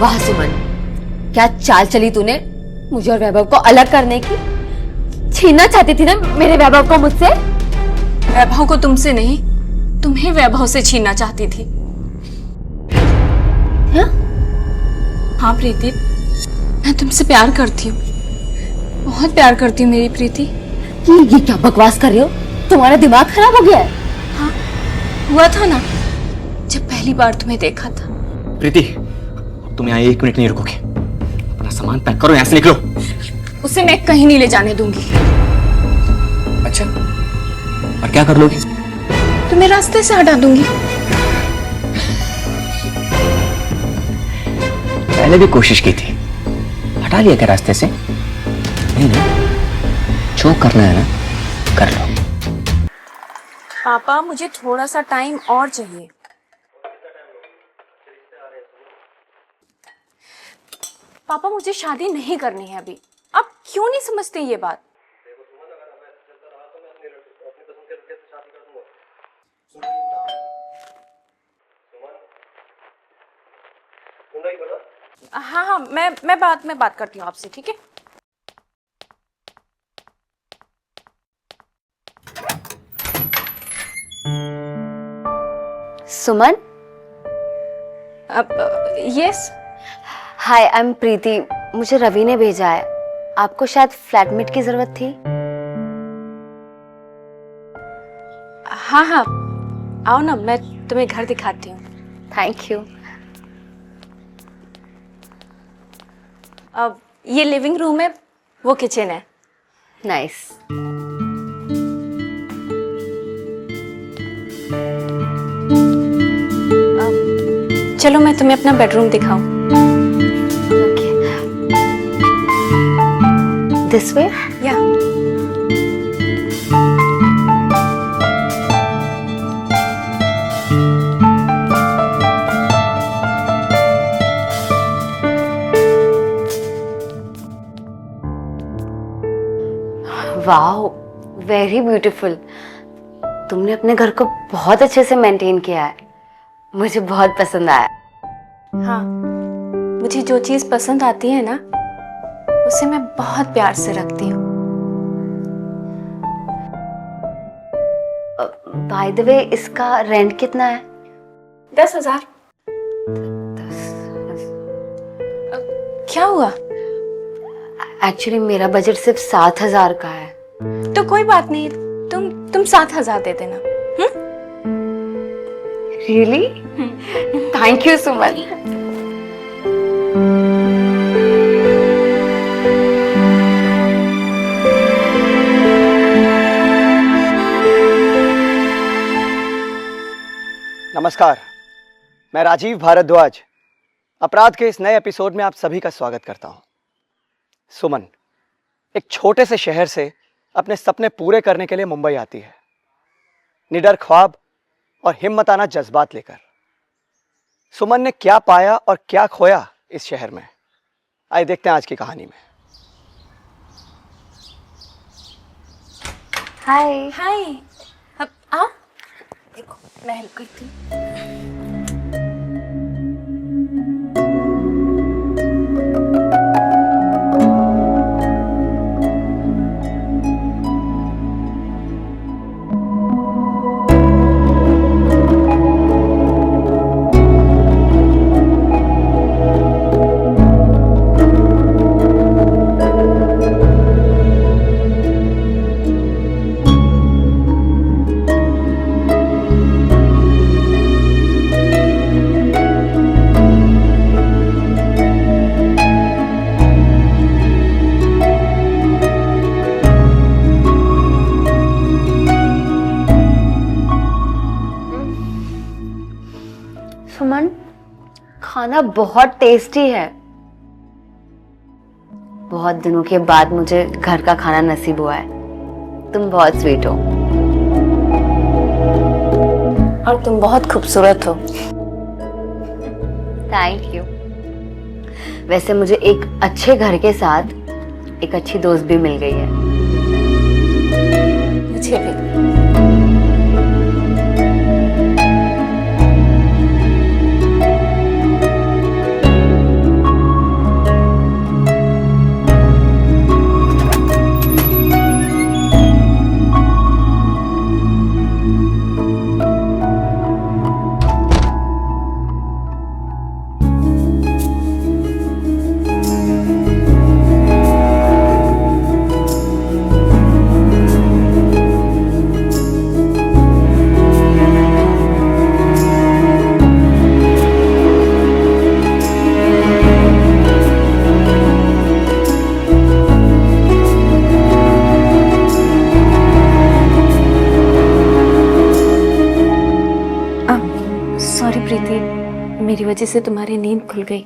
वाह सुमन, क्या चाल चली तूने मुझे और वैभव को अलग करने की। छीनना चाहती थी ना मेरे वैभव को मुझसे। वैभव को तुमसे नहीं, तुम्हें वैभव से छीनना चाहती थी। हाँ प्रीति, मैं तुमसे प्यार करती हूँ, बहुत प्यार करती हूँ मेरी प्रीति। ये क्या बकवास कर रही हो? तुम्हारा दिमाग खराब हो गया है? हाँ हुआ था ना, जब पहली बार तुम्हें देखा था। प्रीति, तुम यहाँ 1 मिनट नहीं रुकोगे। अपना सामान पैक करो, यहाँ से निकलो। उसे मैं कहीं नहीं ले जाने दूंगी। अच्छा, और क्या कर लोगी? तुम्हें रास्ते से हटा दूंगी। पहले भी कोशिश की थी, हटा लिया क्या रास्ते से? नहीं ना, जो करना है ना कर लो। पापा मुझे थोड़ा सा टाइम और चाहिए। पापा मुझे शादी नहीं करनी है अभी। आप क्यों नहीं समझते ये बात? हाँ हाँ, मैं बाद में बात करती हूँ आपसे, ठीक है? सुमन, यस। हाय आई एम प्रीति। मुझे रवि ने भेजा है, आपको शायद फ्लैटमेट की जरूरत थी। हाँ हाँ, आओ ना, मैं तुम्हें घर दिखाती हूँ। Thank you. अब ये लिविंग रूम है, वो किचन है। नाइस। चलो मैं तुम्हें अपना बेडरूम दिखाऊं। This way? या वाओ, वेरी ब्यूटीफुल। तुमने अपने घर को बहुत अच्छे से मेंटेन किया है, मुझे बहुत पसंद आया। हाँ, मुझे जो चीज पसंद आती है ना, उसे मैं बहुत प्यार से रखती हूँ। बाय द वे, इसका रेंट कितना है? 10,000। क्या हुआ? एक्चुअली मेरा बजट सिर्फ 7,000 का है। तो कोई बात नहीं, तुम 7,000 दे देना। Really? Thank you so much. नमस्कार, मैं राजीव भारद्वाज अपराध के इस नए एपिसोड में आप सभी का स्वागत करता हूं। सुमन एक छोटे से शहर से अपने सपने पूरे करने के लिए मुंबई आती है, निडर ख्वाब और हिम्मताना जज्बात लेकर। सुमन ने क्या पाया और क्या खोया इस शहर में, आइए देखते हैं आज की कहानी में। हाय। हाय। अब आ, देखो मैं हेल्प करती हूँ। सुमन, खाना बहुत टेस्टी है। बहुत दिनों के बाद मुझे घर का खाना नसीब हुआ है। तुम बहुत स्वीट हो। और तुम बहुत खूबसूरत हो। Thank you. वैसे मुझे एक अच्छे घर के साथ एक अच्छी दोस्त भी मिल गई है। मुझे भी। मेरी वजह से तुम्हारी नींद खुल गई।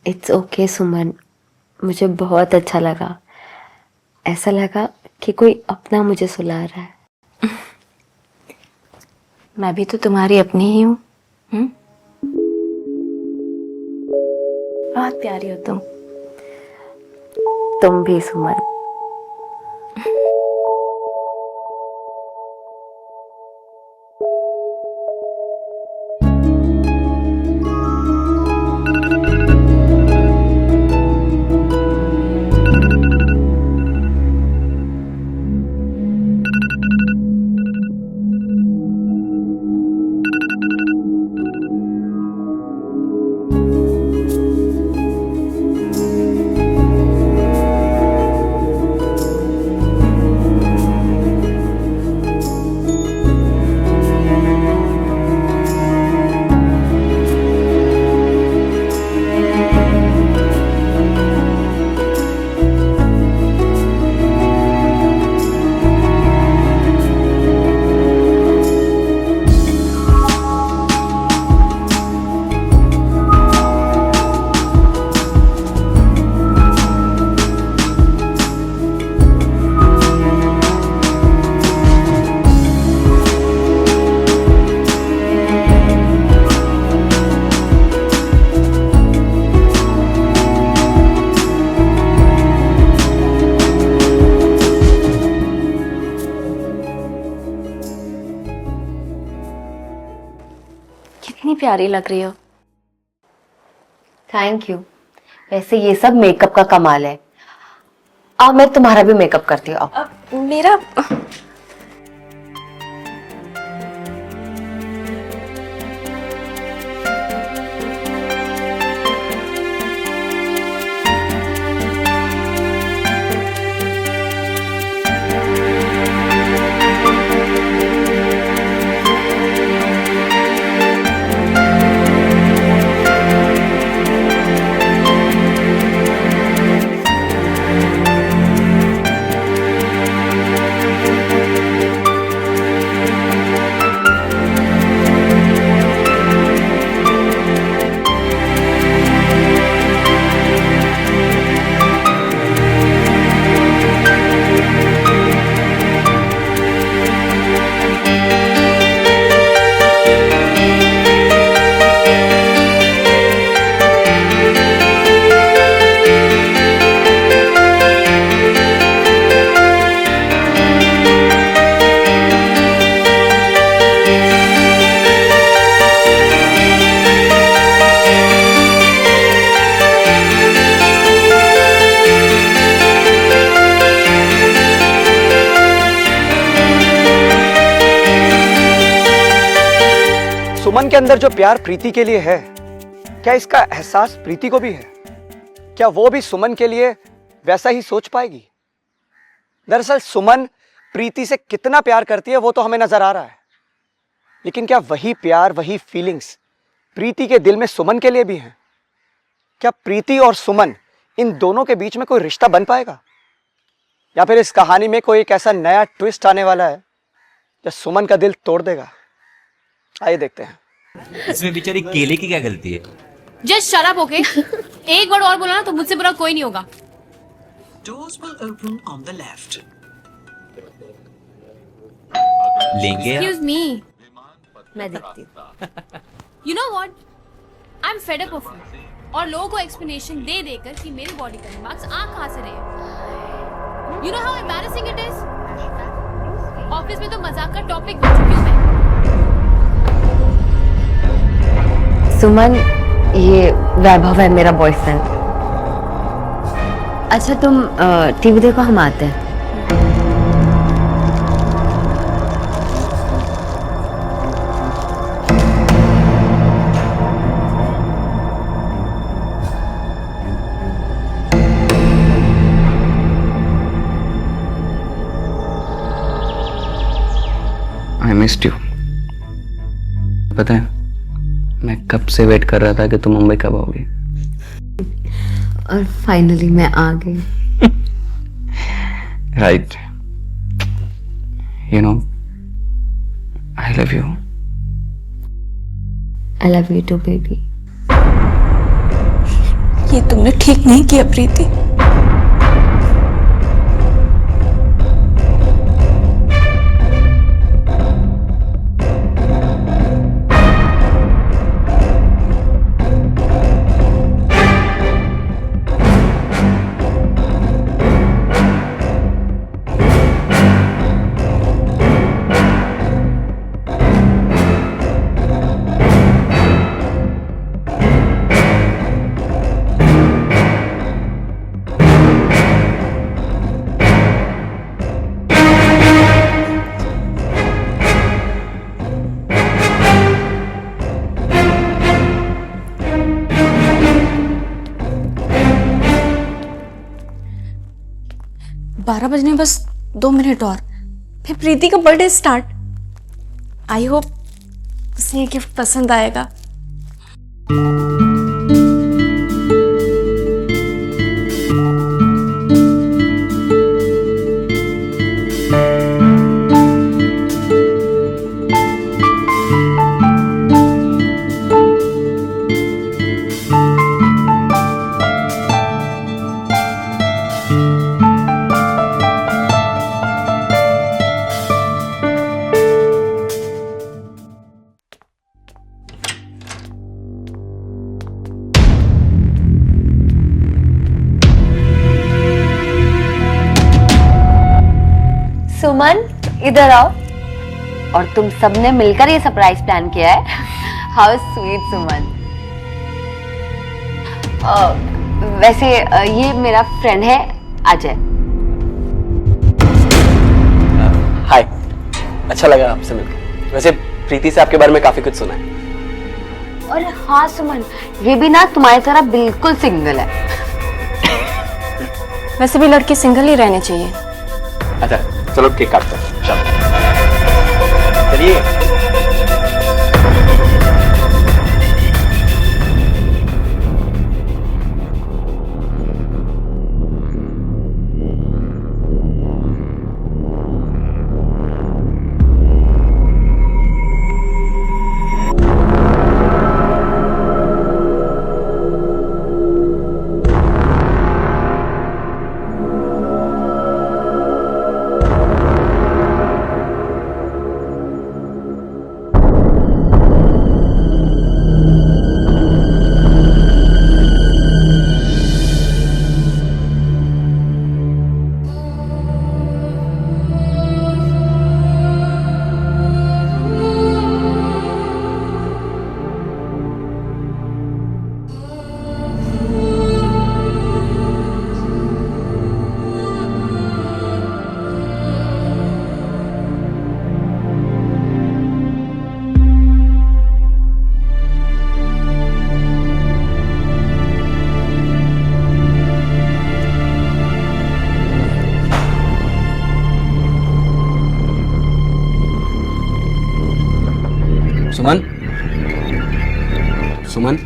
इट्स ओके सुमन, मुझे बहुत अच्छा लगा। ऐसा लगा कि कोई अपना मुझे सुला रहा है। मैं भी तो तुम्हारी अपनी ही हूँ। बहुत प्यारी हो तुम भी सुमन। कितनी प्यारी लग रही हो। Thank you. वैसे ये सब मेकअप का कमाल है। अब मैं तुम्हारा भी मेकअप करती हूँ। अब मेरा सुमन के अंदर जो प्यार प्रीति के लिए है, क्या इसका एहसास प्रीति को भी है? क्या वो भी सुमन के लिए वैसा ही सोच पाएगी? दरअसल सुमन प्रीति से कितना प्यार करती है वो तो हमें नजर आ रहा है, लेकिन क्या वही प्यार, वही फीलिंग्स प्रीति के दिल में सुमन के लिए भी हैं? क्या प्रीति और सुमन, इन दोनों के बीच में कोई रिश्ता बन पाएगा? या फिर इस कहानी में कोई एक ऐसा नया ट्विस्ट आने वाला है जो सुमन का दिल तोड़ देगा? आइए देखते हैं। इसमें बेचारी केले की क्या गलती है? Just shut up, okay? एक वर्ड और बोला ना तो मुझसे बुरा कोई नहीं होगा। Doors will open on the left. लेंगे आप? Excuse me. मैं देखती हूँ। You know what? I'm fed up of you. और लोगों को एक्सप्लेनेशन दे देकर कि मेरी बॉडी का मार्क्स आ कहाँ से रहे। You know how embarrassing it is? Office में तो मजाक का टॉपिक बन चुकी हूँ मैं। सुमन, ये वैभव है मेरा बॉयफ्रेंड। अच्छा तुम टीवी देखो, हम आते हैं। I missed you. पता है मैं कब से वेट कर रहा था कि तुम मुंबई कब आओगी। और फाइनली मैं आ गई। Right, you know I love you. I love you too baby. ये तुमने ठीक नहीं किया प्रीति। बारह बजने बस 2 मिनट और, फिर प्रीति का बर्थडे स्टार्ट। आई होप उसे ये गिफ्ट पसंद आएगा। सुमन इधर आओ। और तुम सबने मिलकर ये सरप्राइज प्लान किया है। हाउ स्वीट सुमन। वैसे ये मेरा फ्रेंड है अजय। हाय, अच्छा लगा आपसे मिलकर। वैसे प्रीति से आपके बारे में काफी कुछ सुना है। और हाँ सुमन, ये भी ना तुम्हारी तरह बिल्कुल सिंगल है। वैसे भी लड़के सिंगल ही रहने चाहिए। अच्छा चलो केक काटते हैं। चलिए। सुमन, सुमन,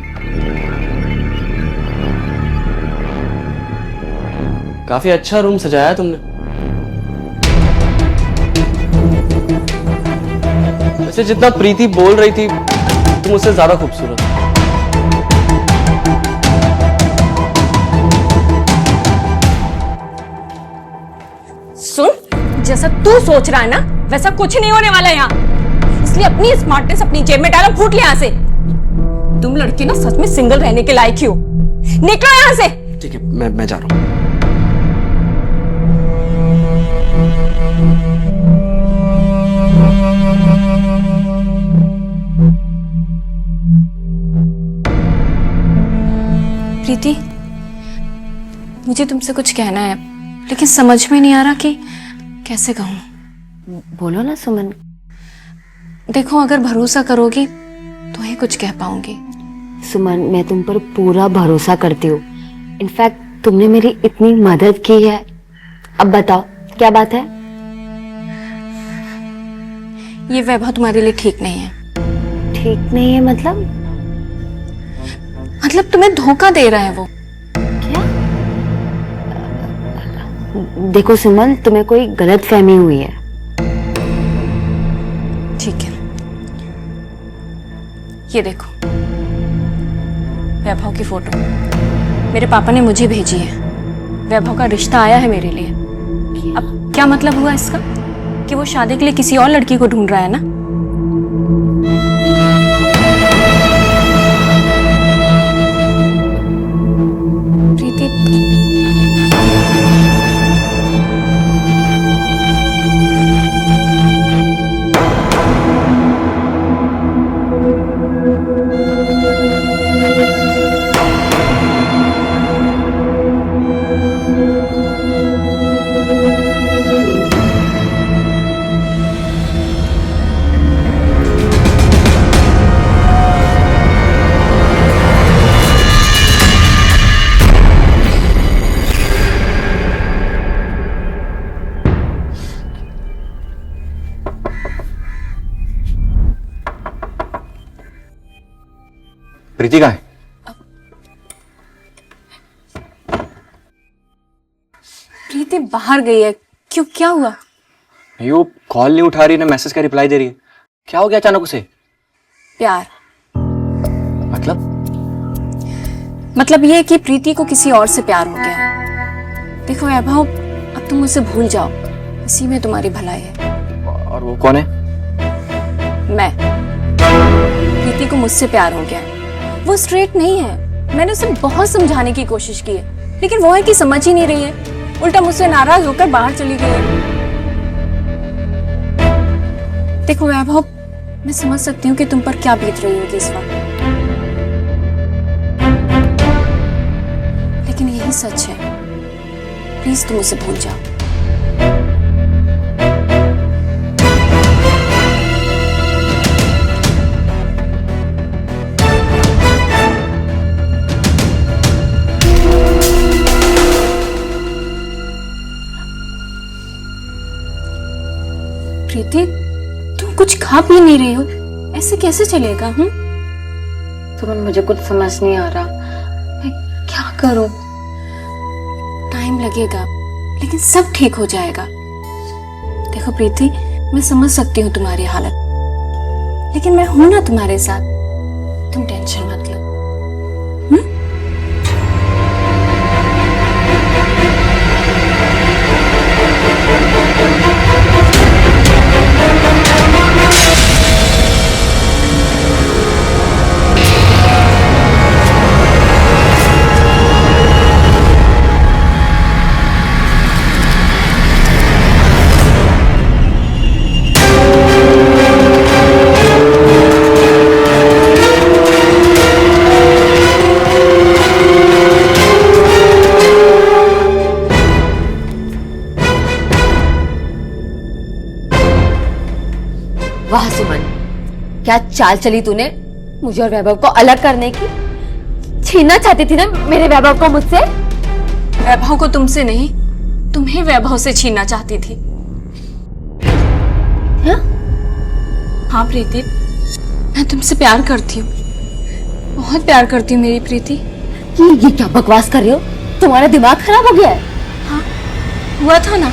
काफी अच्छा रूम सजाया है तुमने। वैसे जितना प्रीति बोल रही थी तुम उससे ज्यादा खूबसूरत हो। सुन, जैसा तू सोच रहा है ना वैसा कुछ नहीं होने वाला यहाँ। इसलिए अपनी स्मार्टनेस अपनी जेब में डालो, फूट ले यहाँ से। तुम लड़के ना सच में सिंगल रहने के लायक ही हो। निकलो यहाँ से। ठीक है, मैं जा रहा हूँ। प्रीति, मुझे तुमसे कुछ कहना है लेकिन समझ में नहीं आ रहा कि कैसे कहूँ। बोलो ना सुमन। देखो, अगर भरोसा करोगी तो ही कुछ कह पाऊंगी। सुमन, मैं तुम पर पूरा भरोसा करती हूँ। इनफैक्ट तुमने मेरी इतनी मदद की है। अब बताओ क्या बात है? ये वैभव तुम्हारे लिए ठीक नहीं है। ठीक नहीं है मतलब? मतलब तुम्हें धोखा दे रहा है वो। क्या? देखो सुमन, तुम्हें कोई गलत फहमी हुई है। ठीक है, ये देखो, वैभव की फोटो मेरे पापा ने मुझे भेजी है। वैभव का रिश्ता आया है मेरे लिए। अब क्या मतलब हुआ इसका कि वो शादी के लिए किसी और लड़की को ढूंढ रहा है ना? प्रीति, प्रीति कहाँ है? प्रीति बाहर गई है। क्यों, क्या हुआ? नहीं, वो कॉल नहीं उठा रही, ना मैसेज का रिप्लाई दे रही है। क्या हो गया अचानक उसे? प्यार। मतलब ये कि प्रीति को किसी और से प्यार हो गया है। देखो वैभव, अब तुम उसे भूल जाओ, इसी में तुम्हारी भलाई है। और वो कौन है? मैं। प्रीति को मुझसे प्यार हो गया है। वो स्ट्रेट नहीं है। मैंने उसे बहुत समझाने की कोशिश की है, लेकिन वो है कि समझ ही नहीं रही है। उल्टा मुझसे नाराज होकर बाहर चली गई है। देखो वैभव, मैं समझ सकती हूँ कि तुम पर क्या बीत रही होगी इस वक्त, लेकिन यही सच है। प्लीज तुम उसे भूल जाओ। प्रीति, तुम कुछ खा पी नहीं रही हो, ऐसे कैसे चलेगा? सुमन, मुझे कुछ समझ नहीं आ रहा, मैं क्या करूं? टाइम लगेगा, लेकिन सब ठीक हो जाएगा। देखो प्रीति, मैं समझ सकती हूँ तुम्हारी हालत, लेकिन मैं हूं ना तुम्हारे साथ। तुम टेंशन मत लो। वाह सुमन, क्या चाल चली तूने मुझे और वैभव को अलग करने की। छीनना चाहती थी ना मेरे वैभव को मुझसे। वैभव को तुमसे नहीं, तुम्हें वैभव से छीनना चाहती थी। हाँ प्रीति, मैं तुमसे प्यार करती हूँ, बहुत प्यार करती हूँ मेरी प्रीति। ये क्या बकवास कर रही हो? तुम्हारा दिमाग खराब हो गया है? हाँ, हुआ था ना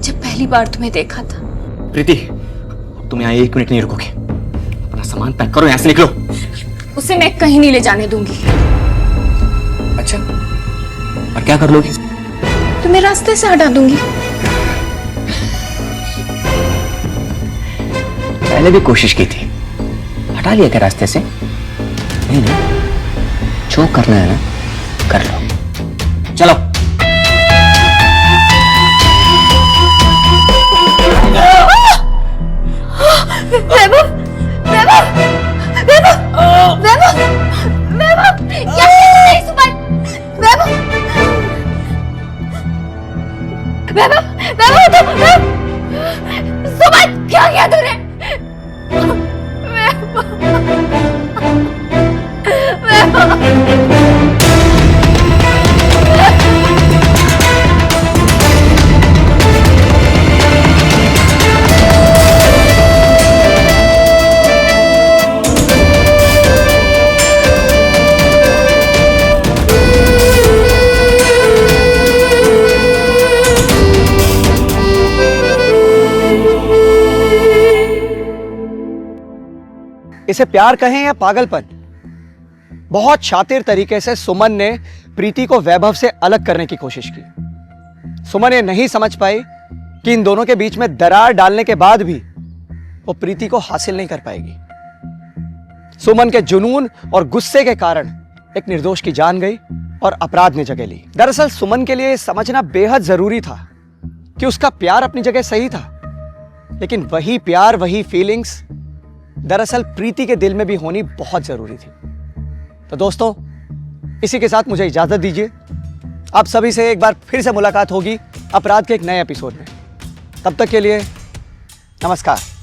जब पहली बार तुम्हें देखा था। प्रीति, तुम यहाँ 1 मिनट नहीं रुकोगे। अपना सामान पैक करो, यहाँ से निकलो। उसे मैं कहीं नहीं ले जाने दूंगी। अच्छा, और क्या कर लोगी? तुम्हें रास्ते से हटा दूंगी। पहले भी कोशिश की थी, हटा लिया क्या रास्ते से? नहीं ना, जो करना है ना कर लो। चलो। वैभव, वैभव, वैभव, वैभव, वैभव, नहीं सुमन, वैभव, वैभव, वैभव, सुमन, क्या किया तूने? इसे प्यार कहें या पागलपन, बहुत शातिर तरीके से सुमन ने प्रीति को वैभव से अलग करने की कोशिश की। सुमन ये नहीं समझ पाई कि इन दोनों के बीच में दरार डालने के बाद भी वो प्रीति को हासिल नहीं कर पाएगी। सुमन के जुनून और गुस्से के कारण एक निर्दोष की जान गई और अपराध ने जगह ली। दरअसल सुमन के लिए यह समझना बेहद जरूरी था कि उसका प्यार अपनी जगह सही था, लेकिन वही प्यार, वही फीलिंग्स दरअसल प्रीति के दिल में भी होनी बहुत जरूरी थी। तो दोस्तों, इसी के साथ मुझे इजाजत दीजिए। आप सभी से एक बार फिर से मुलाकात होगी अपराध के एक नए एपिसोड में। तब तक के लिए नमस्कार।